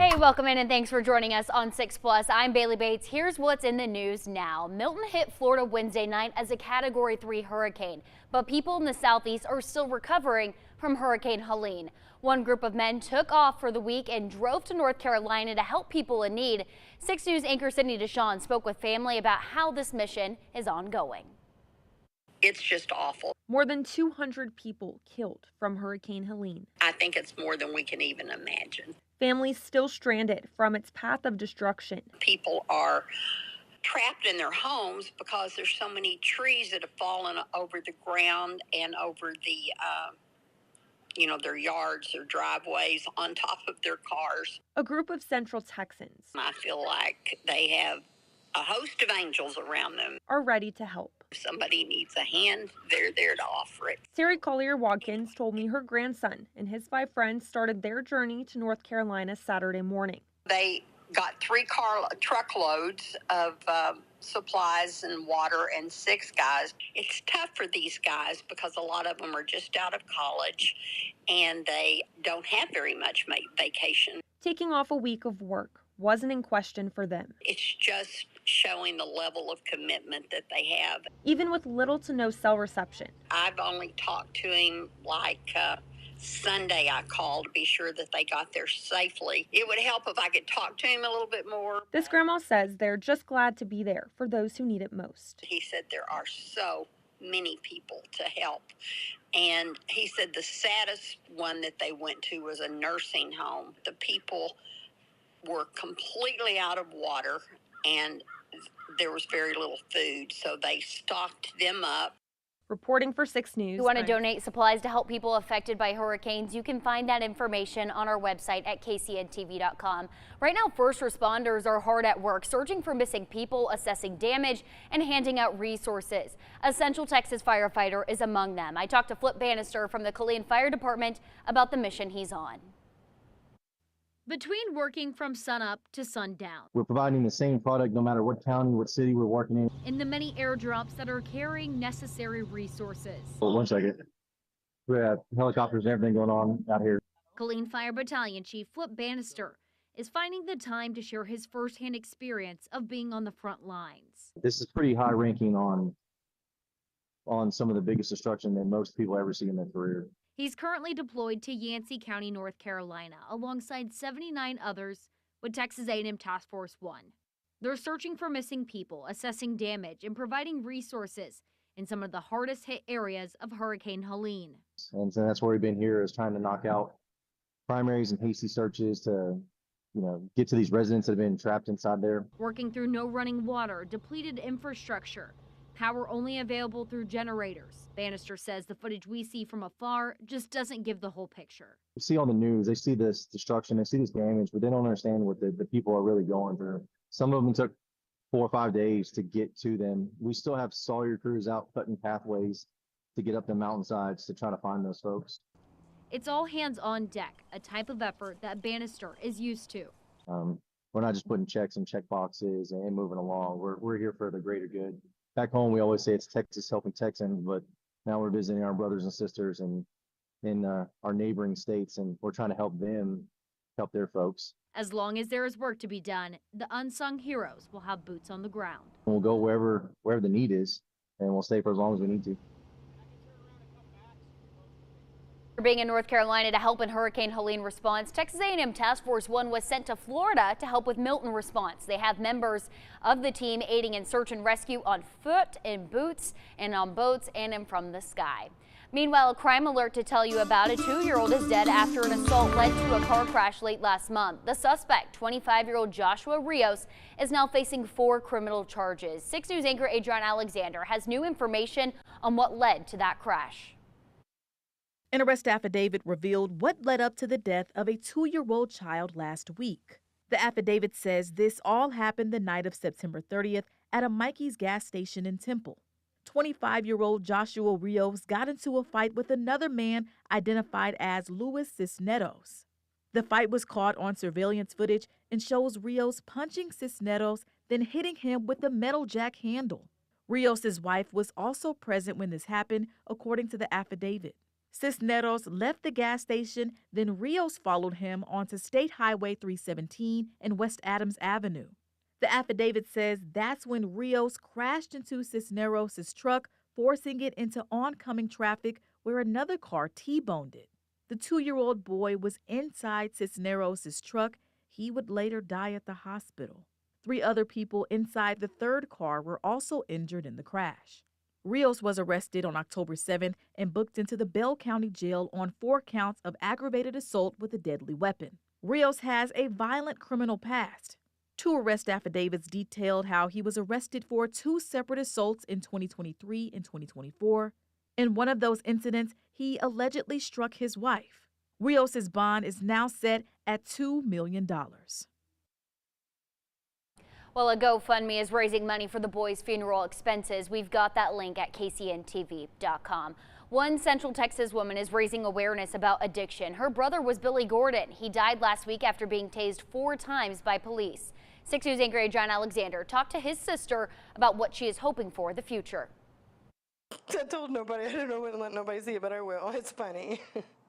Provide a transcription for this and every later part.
Hey, welcome in and thanks for joining us on 6 Plus. I'm Bailey Bates. Here's what's in the news now. Milton hit Florida Wednesday night as a Category 3 hurricane, but people in the southeast are still recovering from Hurricane Helene. One group of men took off for the week and drove to North Carolina to help people in need. 6 News anchor Sydney DeShawn spoke with family about how this mission is ongoing. It's just awful. More than 200 people killed from Hurricane Helene. I think it's more than we can even imagine. Families still stranded from its path of destruction. People are trapped in their homes because there's so many trees that have fallen over the ground and over the, their yards, their driveways, on top of their cars. A group of Central Texans I feel like they have a host of angels around them. are ready to help. If somebody needs a hand, they're there to offer it. Terry Collier-Watkins told me her grandson and his 5 friends started their journey to North Carolina Saturday morning. They got 3 truckloads of supplies and water and 6 guys. It's tough for these guys because a lot of them are just out of college and they don't have very much vacation. Taking off a week of work wasn't in question for them. It's just showing the level of commitment that they have. Even with little to no cell reception. I've only talked to him Sunday. I called to be sure that they got there safely. It would help if I could talk to him a little bit more. This grandma says they're just glad to be there for those who need it most. He said there are so many people to help. And he said the saddest one that they went to was a nursing home. The people were completely out of water and there was very little food, so they stocked them up. Reporting for 6 News. If you want to donate supplies to help people affected by hurricanes, you can find that information on our website at kcntv.com. Right now, first responders are hard at work, searching for missing people, assessing damage, and handing out resources. A Central Texas firefighter is among them. I talked to Flip Bannister from the Killeen Fire Department about the mission he's on. Between working from sunup to sundown, we're providing the same product no matter what county, what city we're working in. The many airdrops that are carrying necessary resources. Well, 1 second. We have helicopters and everything going on out here. Killeen Fire Battalion Chief Flip Bannister is finding the time to share his firsthand experience of being on the front lines. This is pretty high ranking on some of the biggest destruction that most people ever see in their career. He's currently deployed to Yancey County, North Carolina, alongside 79 others with Texas A&M Task Force 1. They're searching for missing people, assessing damage, and providing resources in some of the hardest hit areas of Hurricane Helene. And so that's where we've been here, is trying to knock out primaries and hasty searches to, get to these residents that have been trapped inside there. Working through no running water, depleted infrastructure, power only available through generators. Bannister says the footage we see from afar just doesn't give the whole picture. You see on the news, they see this destruction, they see this damage, but they don't understand what the people are really going through. Some of them took 4 or 5 days to get to them. We still have Sawyer crews out cutting pathways to get up the mountainsides to try to find those folks. It's all hands on deck, a type of effort that Bannister is used to. We're not just putting checks in check boxes and moving along. We're here for the greater good. Back home, we always say it's Texas helping Texans, but now we're visiting our brothers and sisters in our neighboring states, and we're trying to help them help their folks. As long as there is work to be done, the unsung heroes will have boots on the ground. We'll go wherever the need is, and we'll stay for as long as we need to. For being in North Carolina to help in Hurricane Helene response, Texas A&M Task Force 1 was sent to Florida to help with Milton response. They have members of the team aiding in search and rescue on foot, in boots, and on boats, and in from the sky. Meanwhile, a crime alert to tell you about. A 2-year-old is dead after an assault led to a car crash late last month. The suspect, 25-year-old Joshua Rios, is now facing 4 criminal charges. 6 News anchor Adrian Alexander has new information on what led to that crash. An arrest affidavit revealed what led up to the death of a 2-year-old child last week. The affidavit says this all happened the night of September 30th at a Mikey's gas station in Temple. 25-year-old Joshua Rios got into a fight with another man identified as Luis Cisneros. The fight was caught on surveillance footage and shows Rios punching Cisneros, then hitting him with a metal jack handle. Rios' wife was also present when this happened, according to the affidavit. Cisneros left the gas station, then Rios followed him onto State Highway 317 and West Adams Avenue. The affidavit says that's when Rios crashed into Cisneros' truck, forcing it into oncoming traffic where another car T-boned it. The 2-year-old boy was inside Cisneros' truck. He would later die at the hospital. 3 other people inside the third car were also injured in the crash. Rios was arrested on October 7th and booked into the Bell County Jail on 4 counts of aggravated assault with a deadly weapon. Rios has a violent criminal past. 2 arrest affidavits detailed how he was arrested for 2 separate assaults in 2023 and 2024. In one of those incidents, he allegedly struck his wife. Rios' bond is now set at $2 million. Well, a GoFundMe is raising money for the boy's funeral expenses. We've got that link at kcntv.com. One Central Texas woman is raising awareness about addiction. Her brother was Billy Gordon. He died last week after being tased 4 times by police. 6 News anchor John Alexander talked to his sister about what she is hoping for the future. I told nobody. I don't know when to let nobody see it, but I will. It's funny.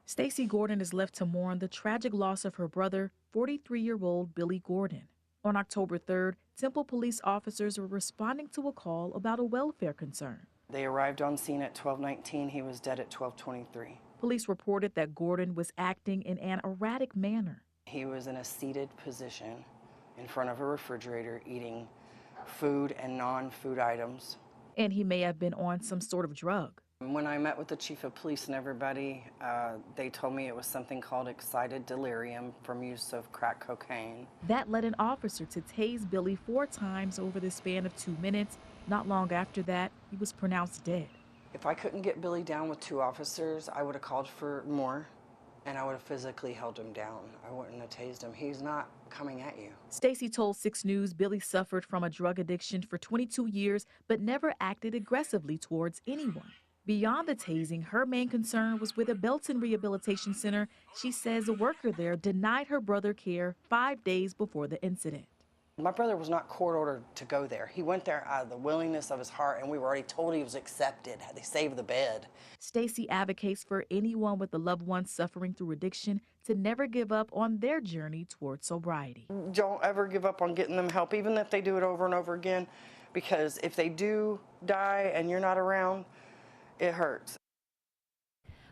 Stacey Gordon is left to mourn the tragic loss of her brother, 43-year-old Billy Gordon. On October 3rd, Temple police officers were responding to a call about a welfare concern. They arrived on scene at 12:19. He was dead at 12:23. Police reported that Gordon was acting in an erratic manner. He was in a seated position in front of a refrigerator eating food and non-food items. And he may have been on some sort of drug. When I met with the chief of police and everybody, they told me it was something called excited delirium from use of crack cocaine. That led an officer to tase Billy 4 times over the span of 2 minutes. Not long after that, he was pronounced dead. If I couldn't get Billy down with 2 officers, I would have called for more, and I would have physically held him down. I wouldn't have tased him. He's not coming at you. Stacey told 6 News Billy suffered from a drug addiction for 22 years, but never acted aggressively towards anyone. Beyond the tasing, her main concern was with a Belton Rehabilitation Center. She says a worker there denied her brother care 5 days before the incident. My brother was not court ordered to go there. He went there out of the willingness of his heart, and we were already told he was accepted. They saved the bed. Stacey advocates for anyone with a loved one suffering through addiction to never give up on their journey toward sobriety. Don't ever give up on getting them help, even if they do it over and over again, because if they do die and you're not around, it hurts.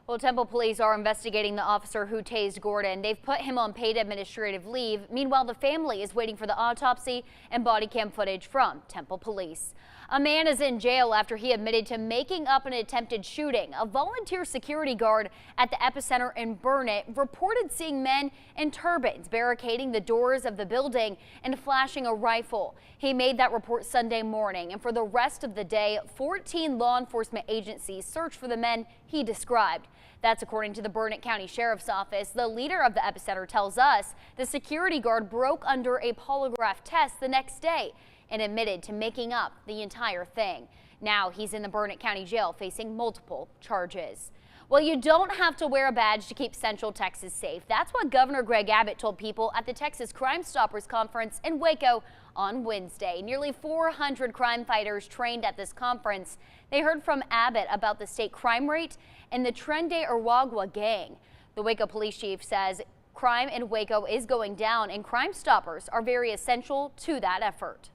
Well, Temple police are investigating the officer who tased Gordon. They've put him on paid administrative leave. Meanwhile, the family is waiting for the autopsy and body cam footage from Temple police. A man is in jail after he admitted to making up an attempted shooting. A volunteer security guard at the epicenter in Burnett reported seeing men in turbans barricading the doors of the building and flashing a rifle. He made that report Sunday morning, and for the rest of the day, 14 law enforcement agencies searched for the men he described. That's according to the Burnett County Sheriff's Office. The leader of the epicenter tells us the security guard broke under a polygraph test the next day and admitted to making up the entire thing. Now he's in the Burnett County Jail facing multiple charges. Well, you don't have to wear a badge to keep Central Texas safe. That's what Governor Greg Abbott told people at the Texas Crime Stoppers Conference in Waco on Wednesday. Nearly 400 crime fighters trained at this conference. They heard from Abbott about the state crime rate and the Trende Aragua gang. The Waco police chief says crime in Waco is going down, and Crime Stoppers are very essential to that effort.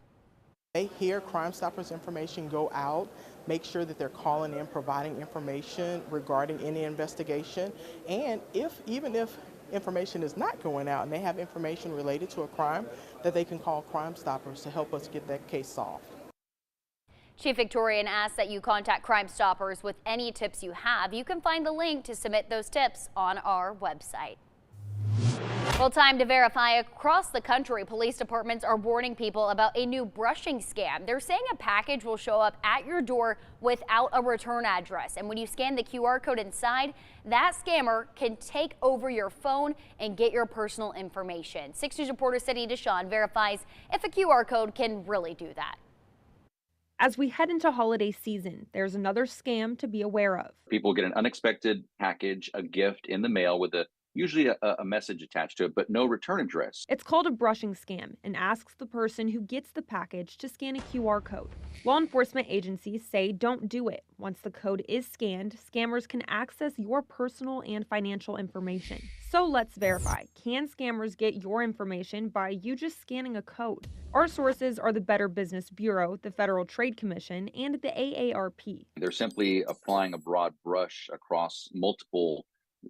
They hear Crime Stoppers information go out, make sure that they're calling in, providing information regarding any investigation, and even if information is not going out and they have information related to a crime, that they can call Crime Stoppers to help us get that case solved. Chief Victorian asks that you contact Crime Stoppers with any tips you have. You can find the link to submit those tips on our website. Well, time to verify. Across the country, police departments are warning people about a new brushing scam. They're saying a package will show up at your door without a return address. And when you scan the QR code inside, that scammer can take over your phone and get your personal information. 6 News reporter Cindy Deshawn verifies if a QR code can really do that. As we head into holiday season, there's another scam to be aware of. People get an unexpected package, a gift in the mail with a usually a message attached to it, but no return address. It's called a brushing scam and asks the person who gets the package to scan a QR code. Law enforcement agencies say don't do it. Once the code is scanned, scammers can access your personal and financial information. So let's verify. Can scammers get your information by you just scanning a code? Our sources are the Better Business Bureau, the Federal Trade Commission, and the AARP. They're simply applying a broad brush across multiple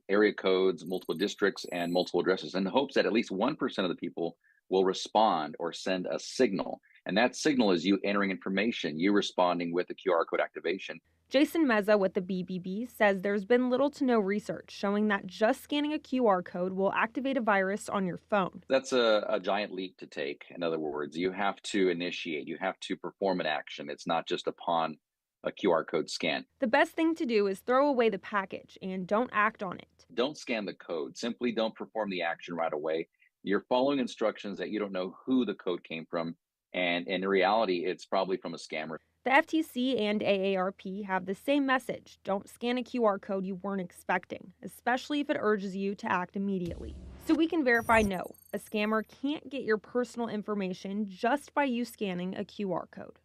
area codes, multiple districts, and multiple addresses in the hopes that at least 1% of the people will respond or send a signal. And that signal is you entering information, you responding with a QR code activation. Jason Meza with the BBB says there's been little to no research showing that just scanning a QR code will activate a virus on your phone. That's a giant leap to take. In other words, you have to initiate, you have to perform an action. It's not just upon a QR code scan. The best thing to do is throw away the package and don't act on it. Don't scan the code. Simply don't perform the action right away. You're following instructions that you don't know who the code came from. And in reality, it's probably from a scammer. The FTC and AARP have the same message. Don't scan a QR code you weren't expecting, especially if it urges you to act immediately. So we can verify no, a scammer can't get your personal information just by you scanning a QR code.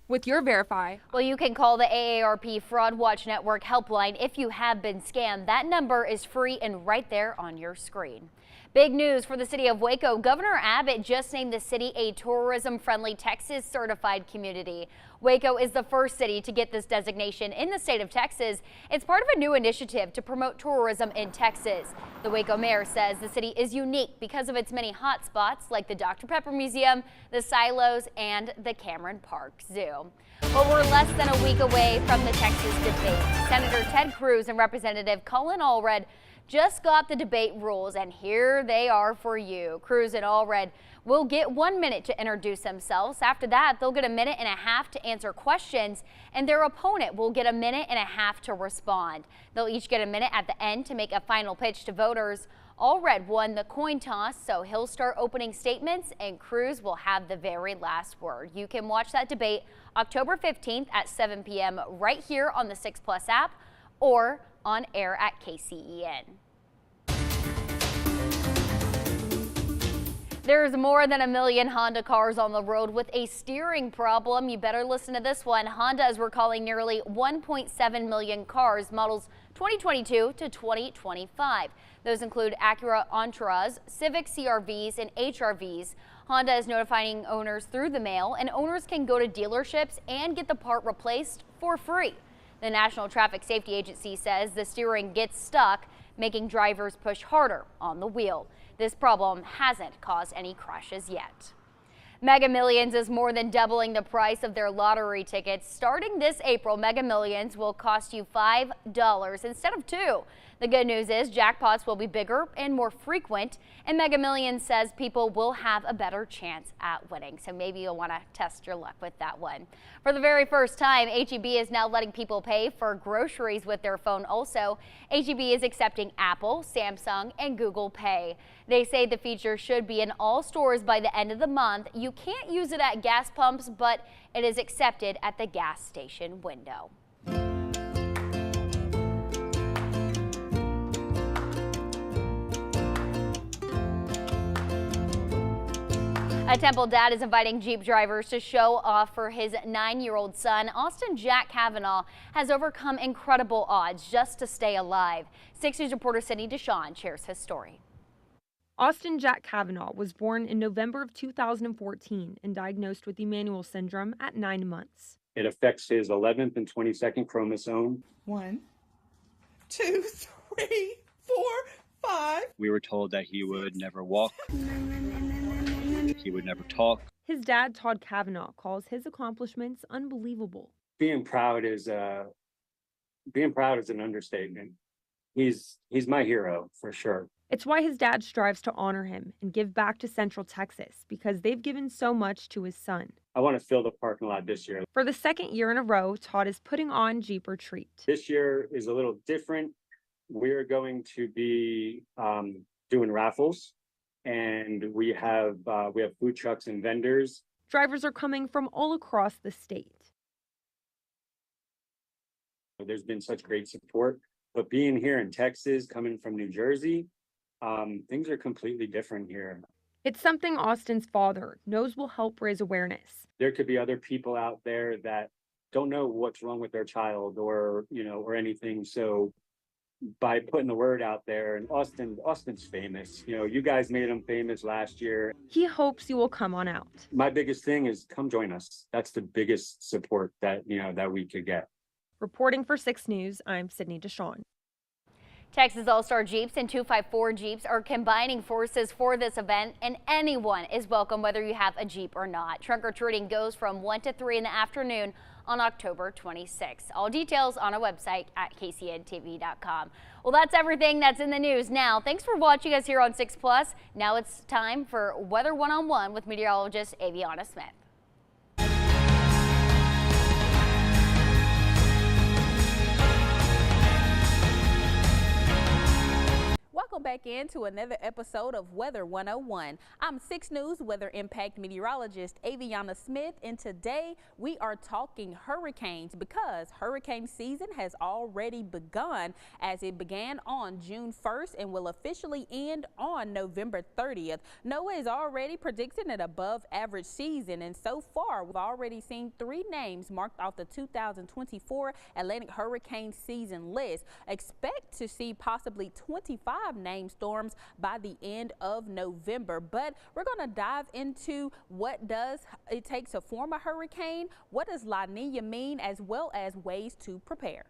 With your Verify. Well, you can call the AARP Fraud Watch Network helpline if you have been scammed. That number is free and right there on your screen. Big news for the city of Waco. Governor Abbott just named the city a tourism-friendly Texas certified community. Waco is the first city to get this designation in the state of Texas. It's part of a new initiative to promote tourism in Texas. The Waco mayor says the city is unique because of its many hot spots like the Dr. Pepper Museum, the Silos, and the Cameron Park Zoo. Well, we're less than a week away from the Texas debate. Senator Ted Cruz and Representative Colin Allred just got the debate rules, and here they are for you. Cruz and Allred will get 1 minute to introduce themselves. After that, they'll get a minute and a half to answer questions, and their opponent will get a minute and a half to respond. They'll each get a minute at the end to make a final pitch to voters. Allred won the coin toss, so he'll start opening statements, and Cruz will have the very last word. You can watch that debate October 15th at 7 p.m. right here on the 6 Plus app or on air at KCEN. There's more than 1 million Honda cars on the road with a steering problem. You better listen to this one. Honda is recalling nearly 1.7 million cars, models 2022 to 2025. Those include Acura Entras, Civic CR-Vs, and HR-Vs. Honda is notifying owners through the mail, and owners can go to dealerships and get the part replaced for free. The National Traffic Safety Agency says the steering gets stuck, making drivers push harder on the wheel. This problem hasn't caused any crashes yet. Mega Millions is more than doubling the price of their lottery tickets. Starting this April, Mega Millions will cost you $5 instead of $2. The good news is jackpots will be bigger and more frequent, and Mega Millions says people will have a better chance at winning. So maybe you'll want to test your luck with that one. For the very first time, H-E-B is now letting people pay for groceries with their phone also. H-E-B is accepting Apple, Samsung, and Google Pay. They say the feature should be in all stores by the end of the month. You can't use it at gas pumps, but it is accepted at the gas station window. A Temple dad is inviting Jeep drivers to show off for his 9-year-old son. Austin Jack Kavanaugh has overcome incredible odds just to stay alive. 6 News reporter Sydney Deshawn shares his story. Austin Jack Kavanaugh was born in November of 2014 and diagnosed with Emanuel syndrome at 9 months. It affects his 11th and 22nd chromosome. 1, 2, 3, 4, 5. We were told that he would never walk. He would never talk. His dad, Todd Kavanaugh, calls his accomplishments unbelievable. Being proud is an understatement. He's my hero for sure. It's why his dad strives to honor him and give back to Central Texas, because they've given so much to his son. I want to fill the parking lot this year. For the second year in a row, Todd is putting on Jeep Retreat. This year is a little different. We're going to be doing raffles, and we have food trucks and vendors. Drivers are coming from all across the state. There's been such great support, but being here in Texas, coming from New Jersey, things are completely different here. It's something Austin's father knows will help raise awareness. There could be other people out there that don't know what's wrong with their child or, or anything. So by putting the word out there, and Austin's famous, you guys made him famous last year. He hopes you will come on out. My biggest thing is come join us. That's the biggest support that, that we could get. Reporting for 6 News, I'm Sydney Deshawn. Texas All-Star Jeeps and 254 Jeeps are combining forces for this event, and anyone is welcome whether you have a Jeep or not. Trunk or treating goes from 1 to 3 in the afternoon on October 26th. All details on our website at kcntv.com. Well, that's everything that's in the news now. Thanks for watching us here on 6 Plus. Now it's time for Weather One-on-One with meteorologist Aviana Smith. Welcome back into another episode of Weather 101. I'm 6 News Weather Impact Meteorologist Aviana Smith, and today we are talking hurricanes because hurricane season has already begun, as it began on June 1st and will officially end on November 30th. NOAA is already predicting an above average season, and so far we've already seen 3 names marked off the 2024 Atlantic hurricane season list. Expect to see possibly 25 named storms by the end of November, but we're going to dive into what does it take to form a hurricane, what does La Nina mean, as well as ways to prepare.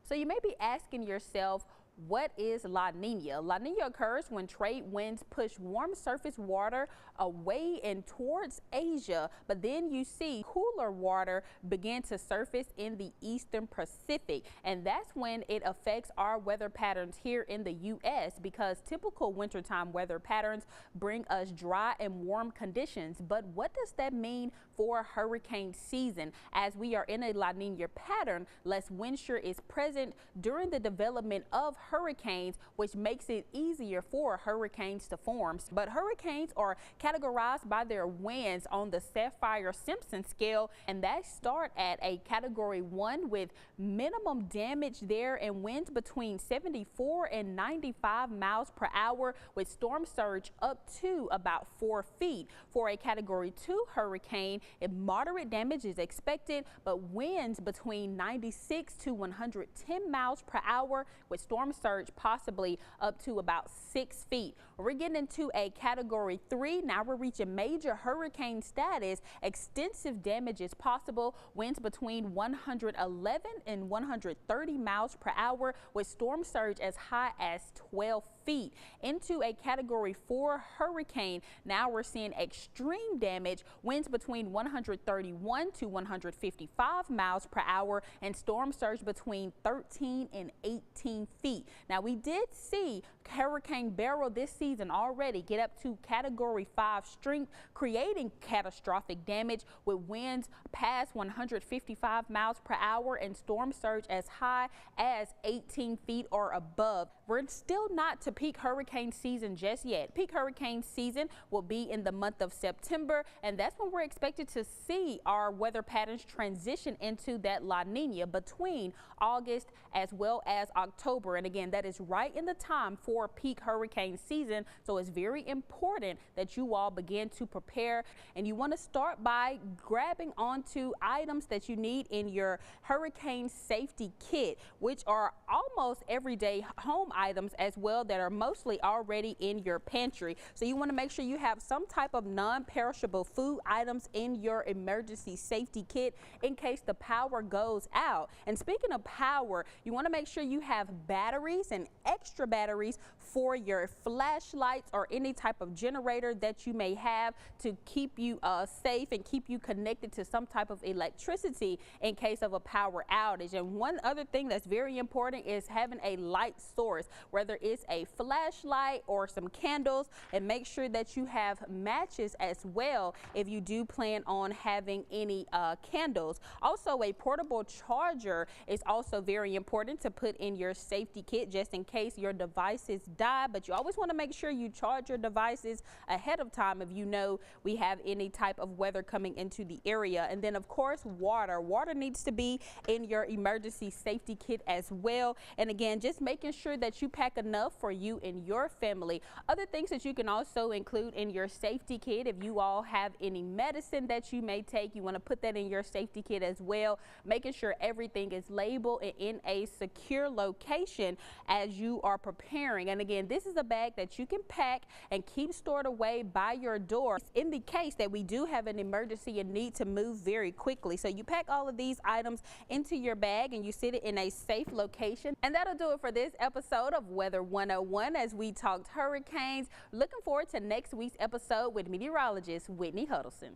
So you may be asking yourself, what is La Nina? La Nina occurs when trade winds push warm surface water away and towards Asia, but then you see cooler water begin to surface in the eastern Pacific, and that's when it affects our weather patterns here in the U.S. because typical wintertime weather patterns bring us dry and warm conditions. But what does that mean for hurricane season? As we are in a La Nina pattern, less wind shear is present during the development of hurricanes, which makes it easier for hurricanes to form. But hurricanes are categorized by their winds on the Saffir-Simpson scale, and that start at a category 1 with minimum damage there and winds between 74 and 95 miles per hour with storm surge up to about 4 feet. For a category 2 hurricane, moderate damage is expected, but winds between 96 to 110 miles per hour with storm surge possibly up to about 6 feet. We're getting into a category 3. Now we're reaching major hurricane status. Extensive damage is possible. Winds between 111 and 130 miles per hour with storm surge as high as 12 feet. Into a category 4 hurricane. Now we're seeing extreme damage. Winds between 131 to 155 miles per hour and storm surge between 13 and 18 feet. Now we did see Hurricane Beryl this season already get up to category 5 strength, creating catastrophic damage with winds past 155 miles per hour and storm surge as high as 18 feet or above. We're still not to peak hurricane season just yet. Peak hurricane season will be in the month of September, and that's when we're expected to see our weather patterns transition into that La Nina between August as well as October. And again, that is right in the time for peak hurricane season, so it's very important that you all begin to prepare, and you want to start by grabbing onto items that you need in your hurricane safety kit, which are almost everyday home items as well that are mostly already in your pantry. So you want to make sure you have some type of non-perishable food items in your emergency safety kit in case the power goes out. And speaking of power, you want to make sure you have batteries and extra batteries for your flashlights or any type of generator that you may have to keep you safe and keep you connected to some type of electricity in case of a power outage. And one other thing that's very important is having a light source, whether it's a flashlight or some candles, and make sure that you have matches as well if you do plan on having any candles. Also, a portable charger is also very important to put in your safety kit just in case your devices die, but you always want to make sure you charge your devices ahead of time if you know we have any type of weather coming into the area. And then of course water needs to be in your emergency safety kit as well. And again, just making sure that you pack enough for you and your family. Other things that you can also include in your safety kit, if you all have any medicine that you may take, you want to put that in your safety kit as well, making sure everything is labeled and in a secure location as you are preparing. And again, this is a bag that you can pack and keep stored away by your door in the case that we do have an emergency and need to move very quickly. So you pack all of these items into your bag and you sit it in a safe location. And that'll do it for this episode of Weather 101 as we talked hurricanes. Looking forward to next week's episode with meteorologist Whitney Huddleston.